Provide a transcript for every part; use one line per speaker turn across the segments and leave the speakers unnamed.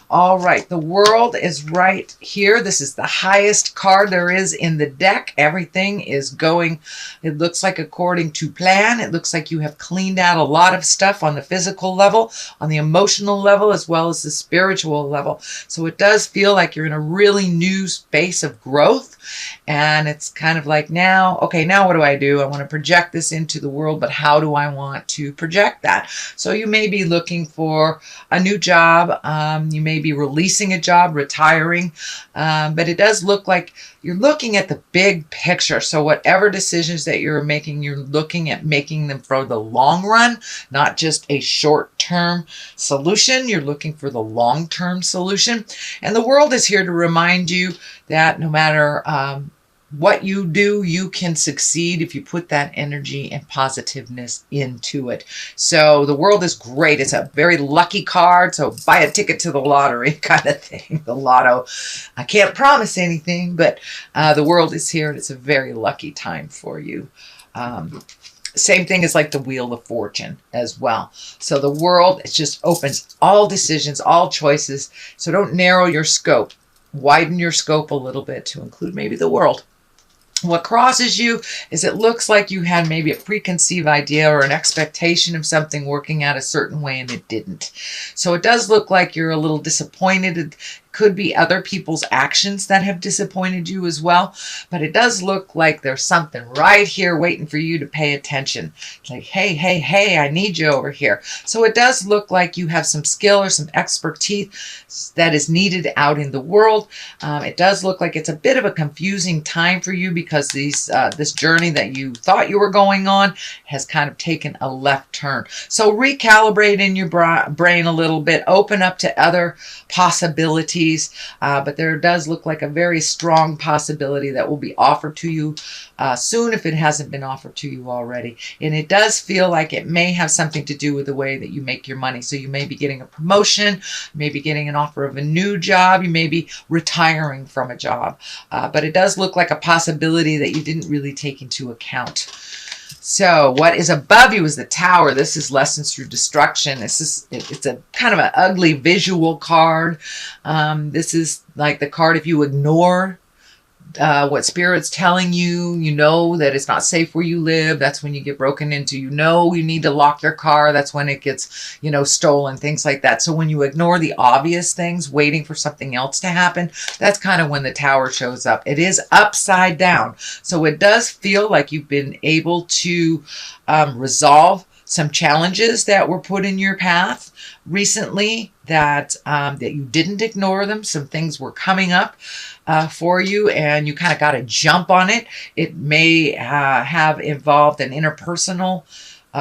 All right, the world is right here. This is the highest card there is in the deck. Everything is going, it looks like, according to plan. It looks like you have cleaned out a lot of stuff on the physical level, on the emotional level, as well as the spiritual level. So it does feel like you're in a really new space of growth. And it's kind of like, now, okay, now what do I do? I want to project this into the world, but how do I want to project that? So you may be looking for a new job. You may be releasing a job, retiring, but it does look like you're looking at the big picture. So whatever decisions that you're making, you're looking at making them for the long run, not just a short-term solution. You're looking for the long-term solution. And the world is here to remind you that no matter what you do, you can succeed if you put that energy and positiveness into it. So the world is great. It's a very lucky card. So buy a ticket to the lottery kind of thing. The lotto. I can't promise anything, but the world is here and it's a very lucky time for you. Same thing as like the Wheel of Fortune as well. So the world, it just opens all decisions, all choices. So don't narrow your scope. Widen your scope a little bit to include maybe the world. What crosses you is it looks like you had maybe a preconceived idea or an expectation of something working out a certain way and it didn't. So it does look like you're a little disappointed. It could be other people's actions that have disappointed you as well. But it does look like there's something right here waiting for you to pay attention. It's like, hey, hey, hey, I need you over here. So it does look like you have some skill or some expertise that is needed out in the world. It does look like it's a bit of a confusing time for you because this journey that you thought you were going on has kind of taken a left turn. So recalibrate in your brain a little bit, open up to other possibilities. But there does look like a very strong possibility that will be offered to you soon if it hasn't been offered to you already. And it does feel like it may have something to do with the way that you make your money. So you may be getting a promotion, you may be getting an offer of a new job, you may be retiring from a job. But it does look like a possibility that you didn't really take into account. So what is above you is the Tower. This is lessons through destruction. It's a kind of an ugly visual card. This is like the card if you ignore what Spirit's telling you, you know that it's not safe where you live. That's when you get broken into. You know you need to lock your car. That's when it gets, stolen, things like that. So when you ignore the obvious things, waiting for something else to happen, that's kind of when the Tower shows up. It is upside down. So it does feel like you've been able to resolve some challenges that were put in your path recently that you didn't ignore them. Some things were coming up for you and you kind of got to jump on it. It may have involved an interpersonal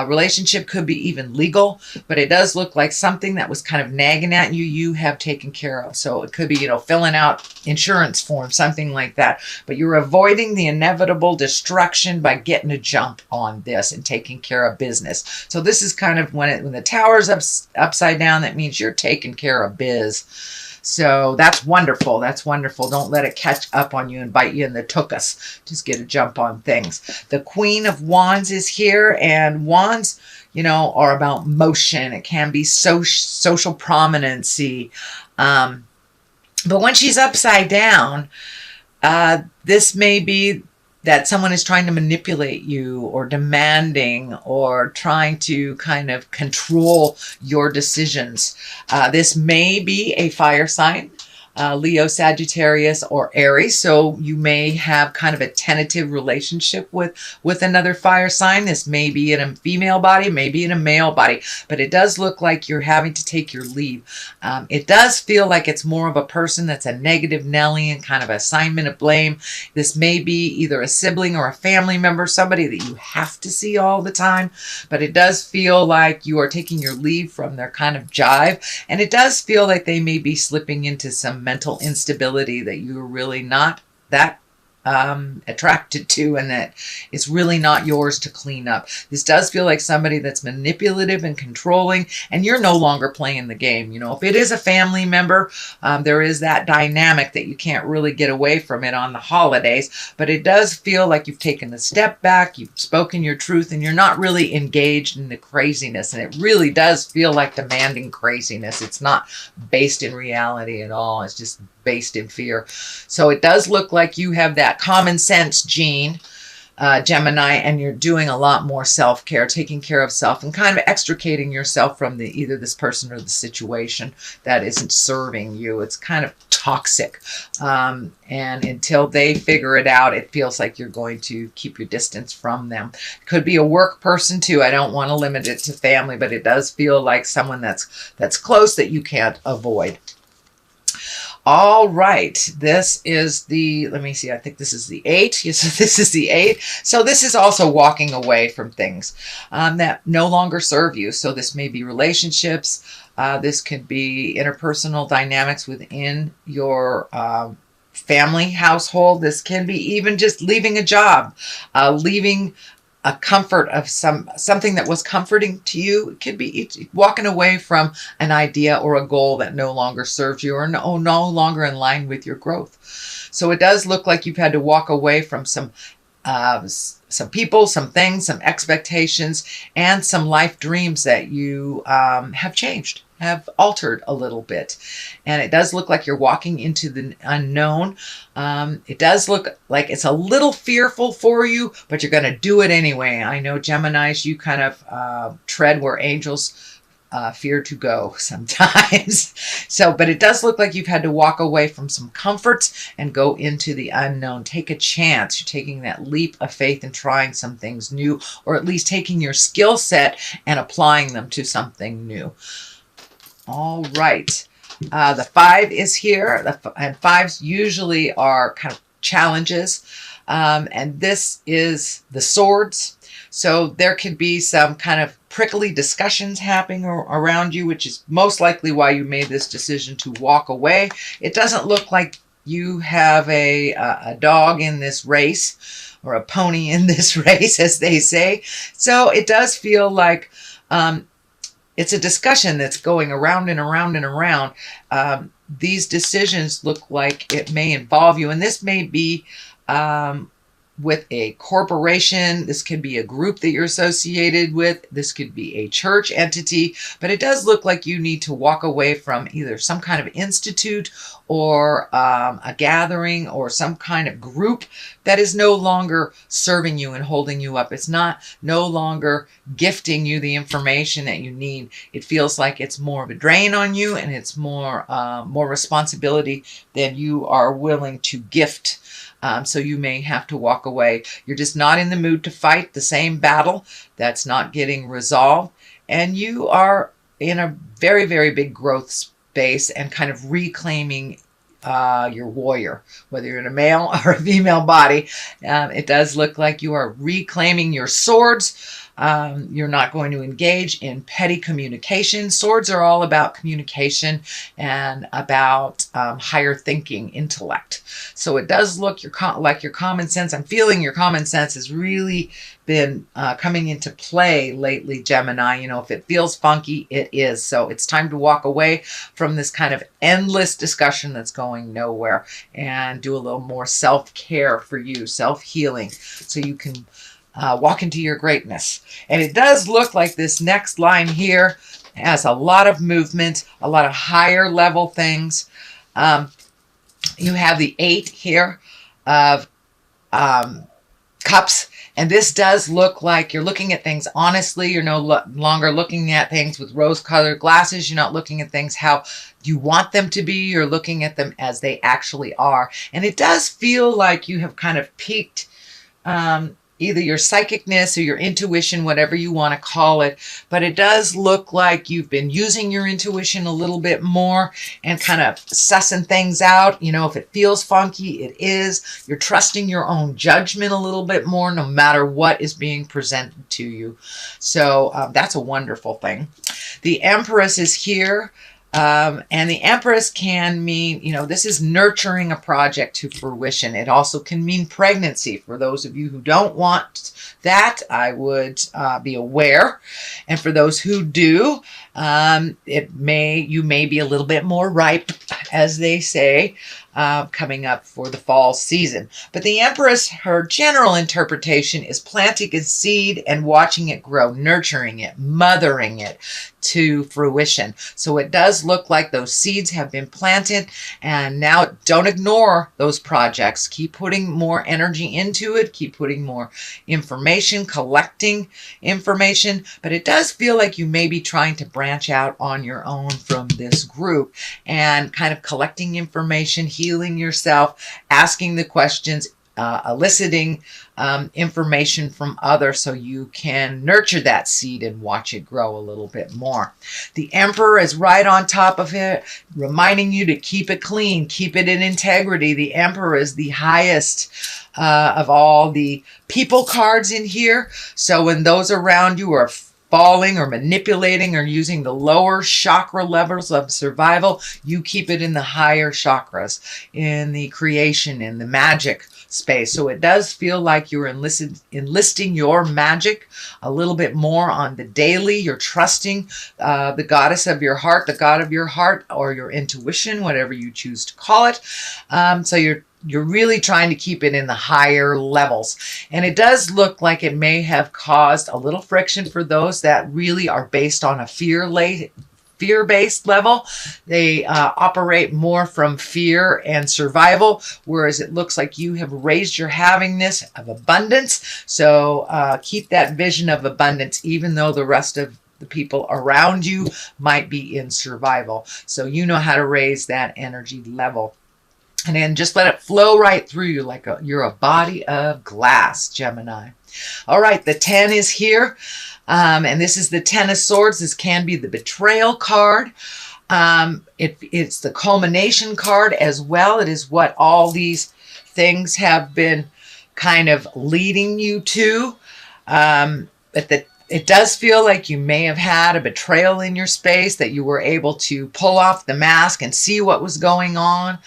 relationship, could be even legal, but it does look like something that was kind of nagging at you, you have taken care of. So it could be, filling out insurance forms, something like that. But you're avoiding the inevitable destruction by getting a jump on this and taking care of business. So this is kind of when the Tower's upside down, that means you're taking care of biz. So that's wonderful. That's wonderful. Don't let it catch up on you and bite you in the tuchus. Just get a jump on things. The Queen of Wands is here, and wands, are about motion. It can be social prominency. But when she's upside down, this may be that someone is trying to manipulate you or demanding or trying to kind of control your decisions. This may be a fire sign, Leo, Sagittarius, or Aries. So you may have kind of a tentative relationship with another fire sign. This may be in a female body, maybe in a male body, but it does look like you're having to take your leave. It does feel like it's more of a person that's a negative Nelly and kind of assignment of blame. This may be either a sibling or a family member, somebody that you have to see all the time, but it does feel like you are taking your leave from their kind of jive. And it does feel like they may be slipping into some mental instability that you're really not that attracted to, and that it's really not yours to clean up. This does feel like somebody that's manipulative and controlling, and you're no longer playing the game. You know, if it is a family member, there is that dynamic that you can't really get away from it on the holidays, but it does feel like you've taken a step back, you've spoken your truth, and you're not really engaged in the craziness, and it really does feel like demanding craziness. It's not based in reality at all. It's just based in fear. So it does look like you have that common sense gene, Gemini, and you're doing a lot more self-care, taking care of self, and kind of extricating yourself from either this person or the situation that isn't serving you. It's kind of toxic. And until they figure it out, it feels like you're going to keep your distance from them. It could be a work person too. I don't want to limit it to family, but it does feel like someone that's close that you can't avoid. All right, this is the, let me see, I think this is the 8. Yes, this is the 8. So this is also walking away from things that no longer serve you. So this may be relationships. This could be interpersonal dynamics within your family household. This can be even just leaving a job, leaving a comfort of something that was comforting to you. It could be walking away from an idea or a goal that no longer serves you or no longer in line with your growth. So it does look like you've had to walk away from some people, some things, some expectations, and some life dreams that you have changed, have altered a little bit. And it does look like you're walking into the unknown. It does look like it's a little fearful for you, but you're going to do it anyway. I know Geminis, you kind of tread where angels fear to go sometimes. So, but it does look like you've had to walk away from some comforts and go into the unknown. Take a chance. You're taking that leap of faith and trying some things new, or at least taking your skill set and applying them to something new. All right. The 5 is here, and 5s usually are kind of challenges. And this is the swords. So there could be some kind of prickly discussions happening around you, which is most likely why you made this decision to walk away. It doesn't look like you have a dog in this race, or a pony in this race, as they say. So it does feel like it's a discussion that's going around and around and around. These decisions look like it may involve you, and this may be with a corporation. This could be a group that you're associated with. This could be a church entity, but it does look like you need to walk away from either some kind of institute or a gathering or some kind of group that is no longer serving you and holding you up. It's no longer gifting you the information that you need. It feels like it's more of a drain on you, and it's more responsibility than you are willing to gift. So you may have to walk away. You're just not in the mood to fight the same battle that's not getting resolved. And you are in a very, very big growth space and kind of reclaiming your warrior, whether you're in a male or a female body. It does look like you are reclaiming your swords. You're not going to engage in petty communication. Swords are all about communication and about higher thinking, intellect. So it does look like your common sense. I'm feeling your common sense has really been coming into play lately, Gemini. You know, if it feels funky, it is. So it's time to walk away from this kind of endless discussion that's going nowhere and do a little more self-care for you, self-healing, so you can walk into your greatness. And it does look like this next line here has a lot of movement, a lot of higher level things. You have the 8 here of cups. And this does look like you're looking at things honestly. You're no longer looking at things with rose-colored glasses. You're not looking at things how you want them to be. You're looking at them as they actually are. And it does feel like you have kind of peaked either your psychicness or your intuition, whatever you want to call it. But it does look like you've been using your intuition a little bit more and kind of sussing things out. You know, if it feels funky, it is. You're trusting your own judgment a little bit more, no matter what is being presented to you. So that's a wonderful thing. The Empress is here. And the Empress can mean, this is nurturing a project to fruition. It also can mean pregnancy. For those of you who don't want that, I would be aware. And for those who do, you may be a little bit more ripe, as they say, coming up for the fall season. But the Empress, her general interpretation is planting a seed and watching it grow, nurturing it, mothering it to fruition. So it does look like those seeds have been planted, and now don't ignore those projects. Keep putting more energy into it. Keep putting more information, collecting information. But it does feel like you may be trying to branch out on your own from this group and kind of collecting information, healing yourself, asking the questions, eliciting information from others so you can nurture that seed and watch it grow a little bit more. The Emperor is right on top of it, reminding you to keep it clean, keep it in integrity. The Emperor is the highest of all the people cards in here. So when those around you are falling or manipulating or using the lower chakra levels of survival, you keep it in the higher chakras, in the creation, in the magic space. So it does feel like you're enlisting your magic a little bit more on the daily. You're trusting the goddess of your heart, the god of your heart, or your intuition, whatever you choose to call it. So you're really trying to keep it in the higher levels. And it does look like it may have caused a little friction for those that really are based on a fear-based level. They operate more from fear and survival, whereas it looks like you have raised your havingness of abundance. So keep that vision of abundance, even though the rest of the people around you might be in survival. So you know how to raise that energy level. And then just let it flow right through you like you're a body of glass, Gemini. All right, the 10 is here. And this is the 10 of Swords. This can be the betrayal card. It's the culmination card as well. It is what all these things have been kind of leading you to. But it does feel like you may have had a betrayal in your space, that you were able to pull off the mask and see what was going on.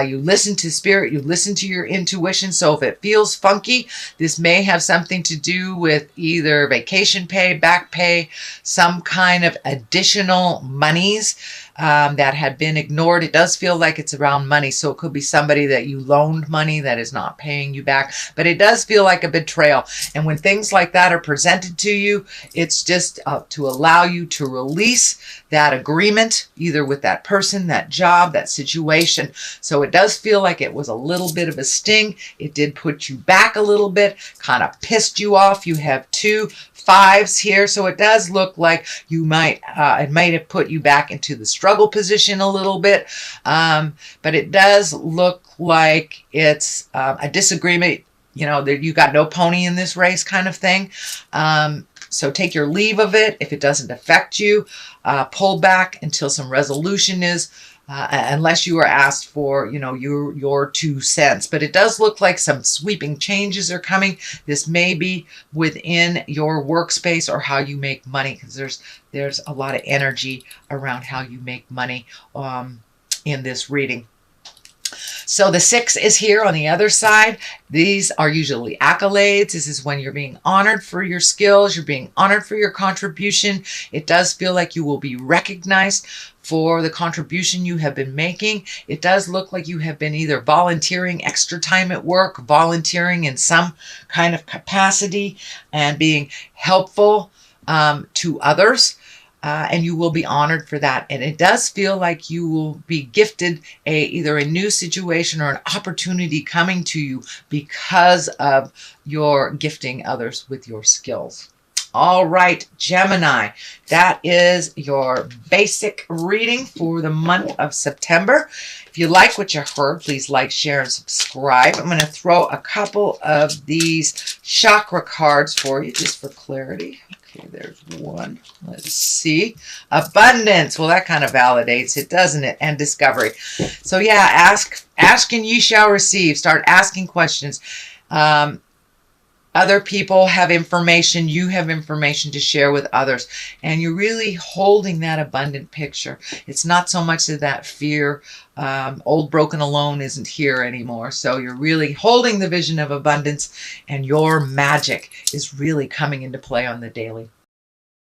You listen to spirit, you listen to your intuition. So if it feels funky, this may have something to do with either vacation pay, back pay, some kind of additional monies that had been ignored. It does feel like it's around money. So it could be somebody that you loaned money that is not paying you back. But it does feel like a betrayal. And when things like that are presented to you, it's just to allow you to release that agreement, either with that person, that job, that situation. So it does feel like it was a little bit of a sting. It did put you back a little bit, kind of pissed you off. You have 2 5s here. So it does look like you it might have put you back into the struggle position a little bit. But it does look like it's a disagreement, that you got no pony in this race kind of thing. So take your leave of it. If it doesn't affect you, pull back until some resolution is, unless you are asked for, your 2 cents. But it does look like some sweeping changes are coming. This may be within your workspace or how you make money, because there's a lot of energy around how you make money in this reading. So the 6 is here on the other side. These are usually accolades. This is when you're being honored for your skills. You're being honored for your contribution. It does feel like you will be recognized for the contribution you have been making. It does look like you have been either volunteering extra time at work, volunteering in some kind of capacity, and being helpful to others. And you will be honored for that. And it does feel like you will be gifted either a new situation or an opportunity coming to you because of your gifting others with your skills. All right, Gemini, that is your basic reading for the month of September. If you like what you heard, please like, share, and subscribe. I'm going to throw a couple of these chakra cards for you just for clarity. Okay, there's one. Let's see. Abundance. Well, that kind of validates it, doesn't it? And discovery. So yeah, ask and ye shall receive. Start asking questions. Other people have information. You have information to share with others. And you're really holding that abundant picture. It's not so much of that fear. Old broken alone isn't here anymore. So you're really holding the vision of abundance, and your magic is really coming into play on the daily.